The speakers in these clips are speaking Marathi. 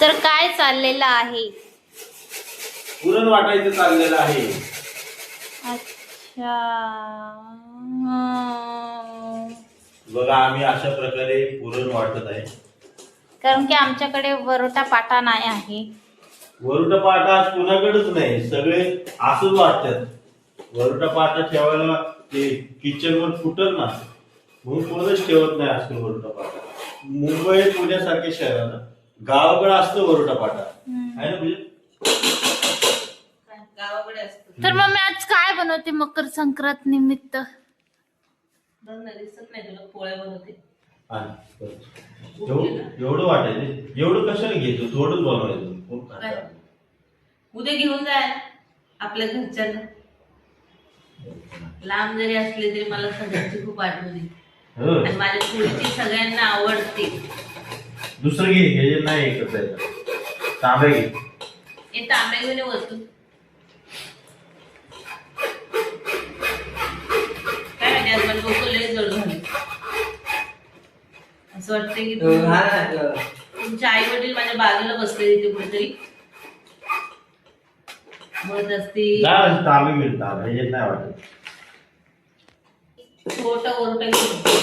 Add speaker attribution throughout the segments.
Speaker 1: तर काय चाललेलं आहे?
Speaker 2: पुरण वाटायचं चाललेलं आहे.
Speaker 1: अच्छा.
Speaker 2: बघा आम्ही अशा प्रकारे पुरण वाटत आहे.
Speaker 1: कारण की आमच्याकडे वरोटा पाटा नाही आहे.
Speaker 2: वरुटा पाटा आज कुणाकडेच नाही, सगळे असंच वाटतात. वरुटा पाटा ठेवायला ते किचन वर फुटल ना, म्हणून कोणच ठेवत नाही आजकाल वरुटा पाटा. मुंबई पुण्यासारख्या शहराला गावाकडे असतं वरुटा पाटा आहे ना, म्हणजे
Speaker 3: गावाकडे असतो.
Speaker 1: तर मम्मी आज काय बनवते मकर संक्रांत निमित्त?
Speaker 3: बघ ना, दिसत नाही तुला पोळ्या बनवते.
Speaker 2: एवढं वाटायचं, एवढं कशाला घेतो, थोडंच बनवायचं. कोण
Speaker 3: काय?
Speaker 2: खातं?
Speaker 3: उद्या घेऊन जाय आपल्या घरच्यांना. लांब जरी असले तरी मला सगळ्यांची खूप आठवण येते
Speaker 2: हो.
Speaker 3: आणि माझ्या पोळीची सगळ्यांना आवडते.
Speaker 2: दुसरं घे, हे नाही एकच आहे. तांबे घे.
Speaker 3: हे तांबे घेऊन ये वरतून. काय माहिती आज मला डोकं लय जड झालं. असं वाटतं की तुमचे आई वडील माझ्या बाजूला बसले इथे कुठेतरी म्हणत असतील.
Speaker 2: जा, तांबे मिळतात, हे नाही वाटत.
Speaker 3: छोटा ओरटा घेऊन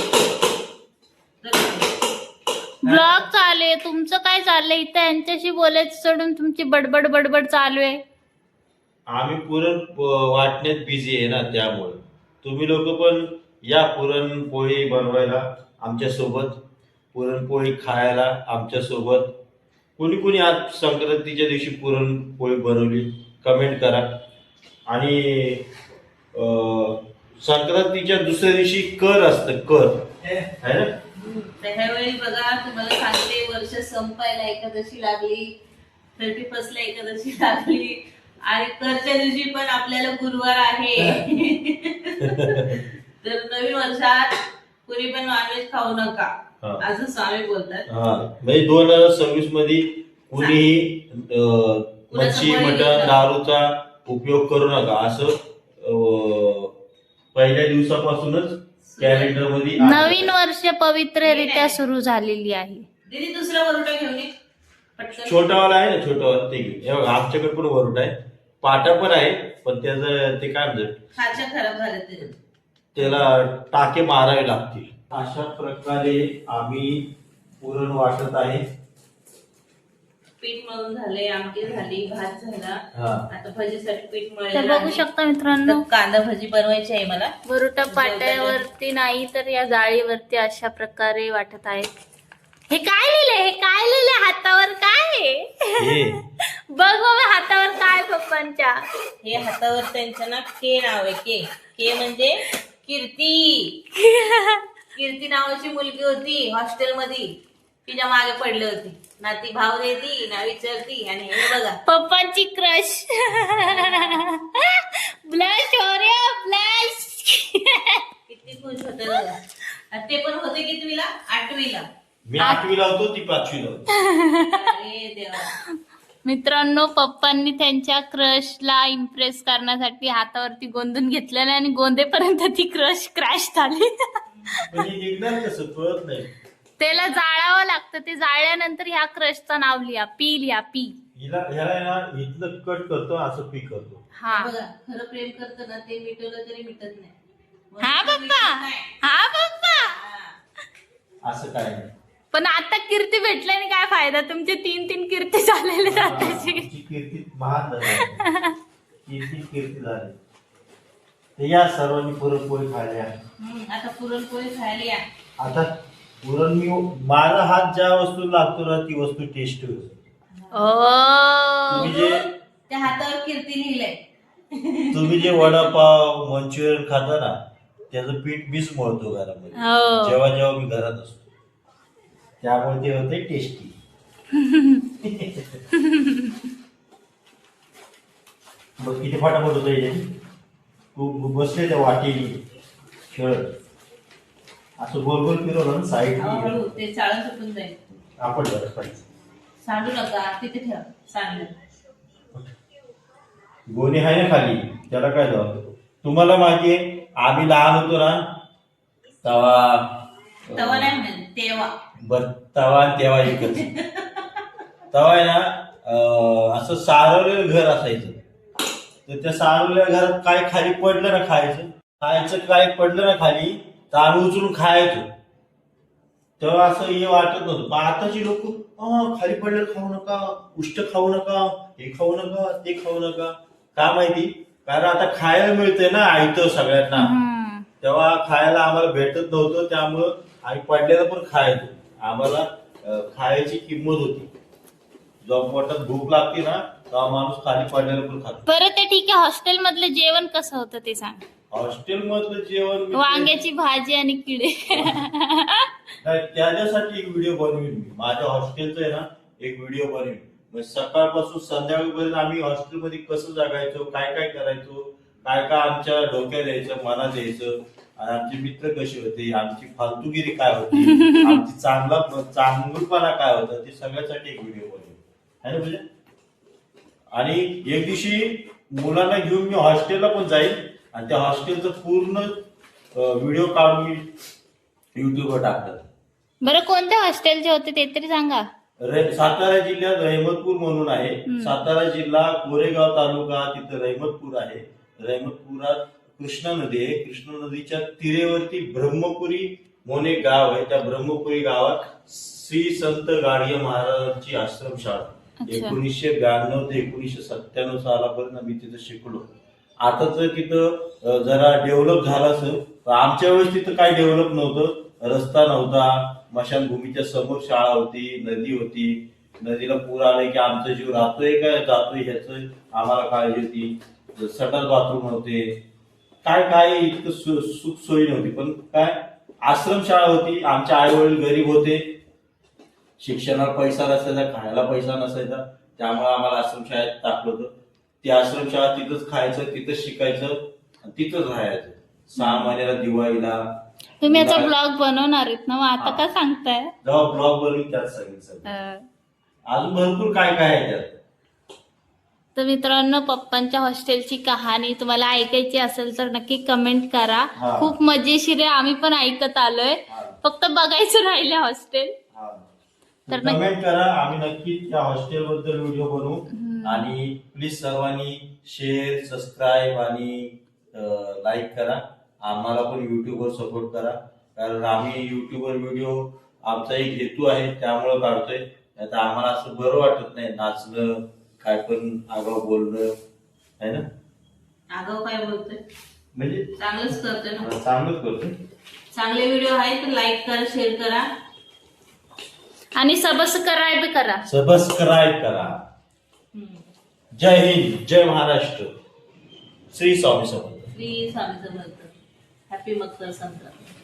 Speaker 1: ब्लॉग चालू आहे, तुमचं काय चाललंय इथं? यांच्याशी बोलायचं सोडून तुमची बडबड बडबड चालू आहे.
Speaker 2: आम्ही पुरण वाटण्यात बिझी आहे ना, त्यामुळे तुम्ही लोक पण या पुरणपोळी बनवायला आमच्या सोबत, पुरणपोळी खायला आमच्या सोबत. कोणी कोणी आज संक्रांतीच्या दिवशी पुरणपोळी बनवली कमेंट करा. आणि संक्रांतीच्या दुसऱ्या दिवशी कर असतं, कर है ना.
Speaker 3: ह्यावेळी बघा तुम्हाला सांगते, वर्ष संपायला एकादशी लागली, 31st ला एकादशी लागली आणि करच्या दिवशी पण आपल्याला गुरुवार आहे. तर नवीन वर्षात कुणी पण नॉनव्हेज खाऊ नका असं स्वामी बोलतात.
Speaker 2: म्हणजे 2026 मध्ये कुणीही मच्छी, मटण, दारूचा उपयोग करू नका असं पहिल्या दिवसापासूनच कॅलेंडर मध्ये
Speaker 1: नवीन वर्ष पवित्ररित्या सुरू झालेली आहे.
Speaker 3: दीदी दुसरा वरोटा घेऊन ये पटकन.
Speaker 2: छोटावाला आहे ना, छोटावाला ते घे. हे बघा, आमच्याकडे पण वरुट आहे, पाटा पण आहे, पण त्याचं ते काय म्हणतात,
Speaker 3: खाच्या खराब झालं ते.
Speaker 2: त्याला टाके मारावे लागतील. अशा प्रकारे आम्ही पुरण वाटत आहे.
Speaker 3: पीठ मळून झाले, आमटी झाली, भात झाला.
Speaker 2: हा.
Speaker 3: आता भजीसाठी पीठ
Speaker 1: तर
Speaker 3: मळलेलं
Speaker 1: बघू
Speaker 3: आहे.
Speaker 1: शकता मित्रांनो,
Speaker 3: तर कांदा भजी बनवायची आहे मला.
Speaker 1: वरोटा पाट्यावरती नाही तर या जाळीवरती अशा प्रकारे वाटत आहे. हे काय लिहिलंय? हे काय लिहिलंय हातावर? काय आहे?
Speaker 2: हे
Speaker 1: बघ बाबा हातावर काय पप्पांच्या.
Speaker 3: हे हातावर त्यांचं ना के नाव आहे. के के म्हणजे कीर्ती. कीर्ती नावाची मुलगी होती हॉस्टेलमध्ये, तिच्या मागे पडली होती ना. ती भाव देती ना विचारती. आणि हे बघा
Speaker 1: पप्पांची क्रश. ब्लश हो रे ब्लश.
Speaker 3: किती खुश होते बघा. आणि ते पण होते कितवीला? 8वीला.
Speaker 2: मी 8वीला होतो, ती 5वीला होती.
Speaker 3: अरे देवा.
Speaker 1: मित्रांनो, पप्पांनी त्यांच्या क्रशला इम्प्रेस करण्यासाठी हातावरती गोंदून घेतलेलं आणि गोंदेपर्यंत ती क्रश क्रॅश झाली.
Speaker 2: पण हे निघणार कसं कळत नाही.
Speaker 1: त्याला जाळावं लागतं. ते जाळल्यानंतर ह्या क्रशचं नाव लिहा, पी लिहा, पी.
Speaker 2: ह्याला आहे ना, इथलं कट करतो, असं पी करतो.
Speaker 1: हा
Speaker 3: बघा खरं प्रेम करतं ना ते मिटवलं तरी मिटत नाही.
Speaker 1: हा पप्पा, हा पप्पा.
Speaker 3: हा.
Speaker 2: असं काय नाही.
Speaker 1: पण आता कीर्ती भेटल्याने काय फायदा? तुमचे 3-3 कीर्ती झालेले जाताची.
Speaker 2: आमची कीर्ती महान झाली. कीर्ती झाली. तर या सर्वांनी पुरणपोळी खायला.
Speaker 3: आता पुरणपोळी खायला या.
Speaker 2: आता पुरण माझा हात ज्या वस्तू लागतो ना, ती वस्तू टेस्ट होते. तुम्ही जे
Speaker 3: त्या हातावर कीर्ती लिहिलंय.
Speaker 2: तुम्ही जे वडापाव, मंचुरियन खाता ना, त्याचं पीठ मीच मळतो घरामध्ये.
Speaker 1: हो.
Speaker 2: जेव्हा जेव्हा मी घरात असतो, त्यामुळे ते होते टेस्टी. मग किती फटाफट होत तू बसले त्या वाटेने खेळत, असं गोल गोल फिरवलं ना साईड,
Speaker 3: हळूहळू ते चाळण सुटून जाईल.
Speaker 2: आपण पाहिजे.
Speaker 3: सांडू नका, तिथे ठेवा सांडलं.
Speaker 2: गोणी आहे ना खाली, त्याला काय जाऊ. तुम्हाला माहितीये आम्ही लहान होतो ना, तवा
Speaker 3: तवा नाही म्हणत तेव्हा.
Speaker 2: बर तवा तेव्हा एकच. तेव्हा आहे ना असं सारवलेलं घर असायचं. तर त्या सारवलेल्या घरात काय खाली पडलं ना खायचं काय पडलं ना खाली तर आम्ही उचलून खायचो. तेव्हा असं हे वाटत नव्हतं. पण आताची लोक खाली पडलेलं खाऊ नका, उष्ट खाऊ नका, हे खाऊ नका, ते खाऊ नका. का माहिती? कारण आता खायला मिळतंय ना आयतं सगळ्यांना. तेव्हा खायला आम्हाला भेटत नव्हतं, त्यामुळं आम्ही पडलेलं पण खायचो. आम्हाला खायची किंमत होती. जेव्हा पोटात भूक लागते ना तेव्हा माणूस खाली पडलेलं पण खातो.
Speaker 1: बरं ते ठीक आहे, हॉस्टेल मधलं जेवण कसं होतं ते सांग.
Speaker 2: हॉस्टेल मधलं जेवण
Speaker 1: वांग्याची भाजी आणि किडे.
Speaker 2: नाही, त्याच्यासाठी एक व्हिडिओ बनवीन मी. माझ्या हॉस्टेलचा आहे ना एक व्हिडिओ बनवीन. म्हणजे सकाळपासून संध्याकाळपर्यंत आम्ही हॉस्टेलमध्ये कसं जगायचो, काय काय करायचो, काय काय आमच्या डोक्यात यायचं, मनात यायचं, आणि आमचे मित्र कसे होते, आमची फालतूगिरी काय होती, आमची चांगुलपणा काय होता, ते सगळ्यासाठी एक व्हिडिओ बनवीन आहे ना म्हणजे. आणि एक दिवशी मुलांना घेऊन मी हॉस्टेलला पण जाईल आणि त्या हॉस्टेलचं पूर्ण व्हिडिओ काढून मी युट्यूबवर टाकतात.
Speaker 1: बरं कोणत्या हॉस्टेलचे होते ते तरी सांगा.
Speaker 2: सातारा जिल्ह्यात रहमतपूर म्हणून आहे. सातारा जिल्हा कोरेगाव तालुका, तिथं रहमतपूर आहे. रहमतपुरात कृष्णा नदी आहे. कृष्णा नदीच्या तीरेवरती ब्रह्मपुरी म्हणून एक गाव आहे. त्या ब्रह्मपुरी गावात श्री संत गाडगे महाराजांची आश्रमशाळा 1992 ते 1997 सालापर्यंत मी तिथं शिकलो. आता तर तिथं जरा डेव्हलप झालं असेल. आमच्या वेळेस तिथं काही डेव्हलप नव्हतं. रस्ता नव्हता, स्मशानभूमीच्या समोर शाळा होती, नदी होती. नदीला पूर आले की आमचा जीव राहतोय का जातोय ह्याच आम्हाला काळजी होती. सटल बाथरूम नव्हते, काय काय इतकं सुख सोयी नव्हती. पण काय आश्रमशाळा होती. आमचे आई वडील गरीब होते, शिक्षणाला पैसा नसायचा, खायला पैसा नसायचा, त्यामुळे आम्हाला आश्रमशाळेत टाकलं होतं. ती आश्रमशाळा तिथंच खायचं, तिथंच शिकायचं, तिथंच राहायचं. 6 महिन्याला दिवाळीला.
Speaker 1: तुम्ही याचा ब्लॉग बनवणार आहेत ना, मग आता का सांगताय?
Speaker 2: जेव्हा ब्लॉग बनवून त्यात सांगितलं. अजून भरपूर काय काय आहे त्यात.
Speaker 1: तर मित्रांनो, पप्पांच्या हॉस्टेलची कहाणी तुम्हाला ऐकायची असेल तर नक्की कमेंट करा. खूप मजेशीर आहे, आम्ही पण ऐकत आलोय, फक्त बघायचं राहिले हॉस्टेल.
Speaker 2: तर कमेंट करा, आम्ही नक्की त्या हॉस्टेल बद्दल व्हिडिओ बनवू. आणि प्लीज सर्वांनी शेअर, सबस्क्राईब आणि लाईक करा. आम्हाला पण युट्यूबवर सपोर्ट करा, कारण आम्ही युट्यूबवर व्हिडिओ आमचा एक हेतू आहे त्यामुळे काढतोय. आता आम्हाला असं बरं वाटत नाही नाचणं, काय पण आगाव बोलणं आहे ना.
Speaker 3: आगाव काय बोलतोय
Speaker 2: म्हणजे
Speaker 3: चांगलंच करतोय ना.
Speaker 2: चांगलंच करतोय.
Speaker 3: चांगले व्हिडिओ आहे तर लाईक करा, शेअर करा
Speaker 1: आणि सबस्क्राईब करा.
Speaker 2: सबस्क्राईब करा. जय हिंद, जय महाराष्ट्र, श्री स्वामी समर्थ.
Speaker 3: श्री स्वामी समर्थ. हॅपी मकर संक्रांत.